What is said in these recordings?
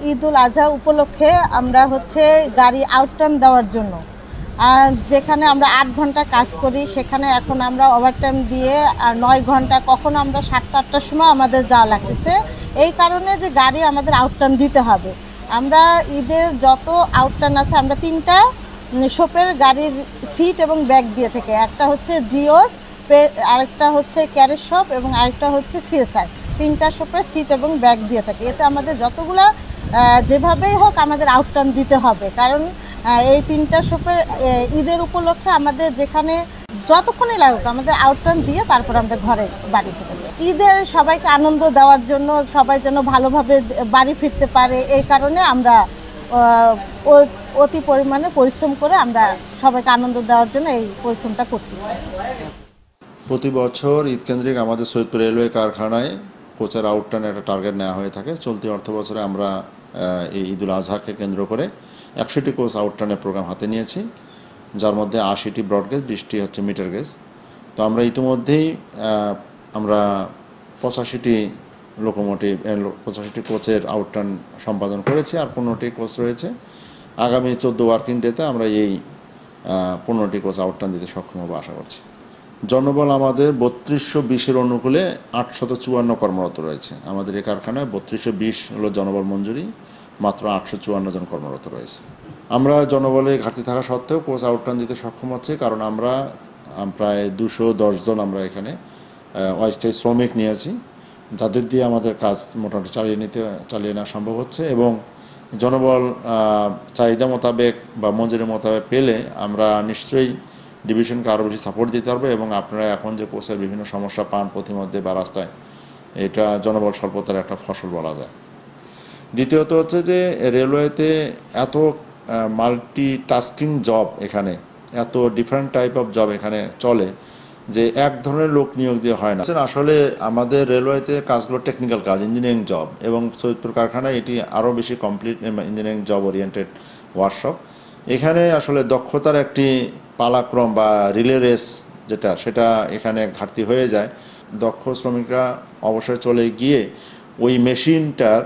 ঈদুল আজহা উপলক্ষে আমরা গাড়ি আউটটার্ন দেওয়ার জন্য যেখানে আমরা ৮ ঘন্টা কাজ করি সেখানে এখন আমরা ওভারটাইম দিয়ে ৯ ঘন্টা, কখনো আমরা ৭টা ৮টার সময় আমাদের যাওয়া লাগতেছে। এই কারণে যে গাড়ি আমাদের আউটটার্ন দিতে হবে। আমরা ঈদের যত আউটটার্ন আছে আমরা 3টা শপের গাড়ির সিট এবং ব্যাগ দিয়ে থেকে, একটা হচ্ছে জিওস, আরেকটা হচ্ছে ক্যারেজ শপ এবং আরেকটা হচ্ছে সিএসআর, 3টা শপের সিট এবং ব্যাগ দিয়ে থাকে। এতে আমাদের যতগুলা যেভাবেই হোক আমাদের আউটটার্ন দিতে হবে, কারণ এই 3টা শপের ঈদের উপলক্ষে আমাদের যেখানে যতক্ষণই লাগুক আমাদের আউটটার্ন দিয়ে তারপর আমরা ঘরে বাড়ি ফিরে যাই। ঈদের সবাইকে আনন্দ দেওয়ার জন্য, সবাই যেন ভালোভাবে বাড়ি ফিরতে পারে, এই কারণে আমরা অতি পরিমাণে পরিশ্রম করে আমরা সবাইকে আনন্দ দেওয়ার জন্য এই পরিশ্রমটা করতেছি। প্রতি বছর ঈদ কেন্দ্রিক আমাদের সৈয়দপুর রেলওয়ে কারখানায় কোচের আউটটার্ন একটা টার্গেট নেওয়া হয়ে থাকে। চলতি অর্থ বছরে আমরা এই ঈদুল আজহাকে কেন্দ্র করে 100টি কোচ আউটটার্নের প্রোগ্রাম হাতে নিয়েছি, যার মধ্যে 80টি ব্রডগেজ, 20টি হচ্ছে মিটার গেজ। তো আমরা ইতিমধ্যেই আমরা 85টি লোকোমোটিভ 85টি কোচের আউটটার্ন সম্পাদন করেছি, আর 15টি কোচ রয়েছে। আগামী 14 ওয়ার্কিং ডেতে আমরা এই 15টি কোচ আউটটার্ন দিতে সক্ষম হবো আশা করছি। জনবল আমাদের 3220-এর অনুকূলে 854 কর্মরত রয়েছে। আমাদের এই কারখানায় 3220 হলো জনবল মঞ্জুরি, মাত্র 854 জন কর্মরত রয়েছে। আমরা জনবলে ঘাটতি থাকা সত্ত্বেও কোচ আউটটার্ন দিতে সক্ষম হচ্ছে, কারণ আমরা প্রায় 210 জন আমরা এখানে অস্থায়ী শ্রমিক নিয়েছি, যাদের দিয়ে আমাদের কাজ মোটামুটি চালিয়ে নেওয়া সম্ভব হচ্ছে। এবং জনবল চাহিদা মোতাবেক বা মঞ্জুরি মোতাবেক পেলে আমরা নিশ্চয়ই ডিভিশনকে আরও বেশি সাপোর্ট দিতে পারবে। এবং আপনারা এখন যে কোচের বিভিন্ন সমস্যা পান পথিমধ্যে বা রাস্তায়, এটা জনবল স্বল্পতার একটা ফসল বলা যায়। দ্বিতীয়ত হচ্ছে যে রেলওয়েতে এত মাল্টি টাস্কিং জব, এখানে এত ডিফারেন্ট টাইপ অফ জব এখানে চলে যে এক ধরনের লোক নিয়োগ দিয়ে হয় না। আসলে আমাদের রেলওয়েতে কাজগুলো টেকনিক্যাল কাজ, ইঞ্জিনিয়ারিং জব, এবং সৈয়দপুর কারখানায় এটি আরও বেশি complete engineering job oriented workshop. এখানে আসলে দক্ষতার একটি পালাক্রম বা রিলে রেস সেটা এখানে ঘাটতি হয়ে যায়। দক্ষ শ্রমিকরা অবসরে চলে গিয়ে ওই মেশিনটার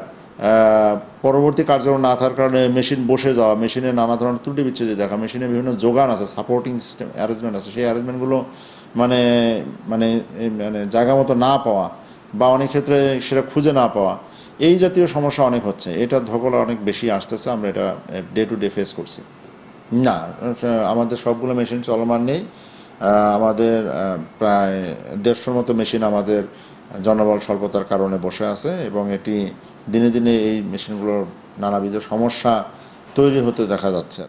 পরবর্তী কার্যক্রম না থাকার কারণে মেশিন বসে যাওয়া, মেশিনে নানা ধরনের ত্রুটি বিচ্ছুতি দেখা, মেশিনে বিভিন্ন যোগান আছে, সাপোর্টিং সিস্টেম অ্যারেঞ্জমেন্ট আছে, সেই অ্যারেঞ্জমেন্টগুলো মানে মানে মানে জায়গা মতো না পাওয়া বা অনেক ক্ষেত্রে সেটা খুঁজে না পাওয়া, এই জাতীয় সমস্যা অনেক হচ্ছে। এটা ধকলা অনেক বেশি আসতেছে, আমরা এটা ডে টু ডে ফেস করছি। না, আমাদের সবগুলো মেশিন চলমান নেই। আমাদের প্রায় 150-র মতো মেশিন আমাদের জনবল স্বল্পতার কারণে বসে আছে, এবং এটি দিনে দিনে এই মেশিনগুলোর নানাবিধ সমস্যা তৈরি হতে দেখা যাচ্ছে।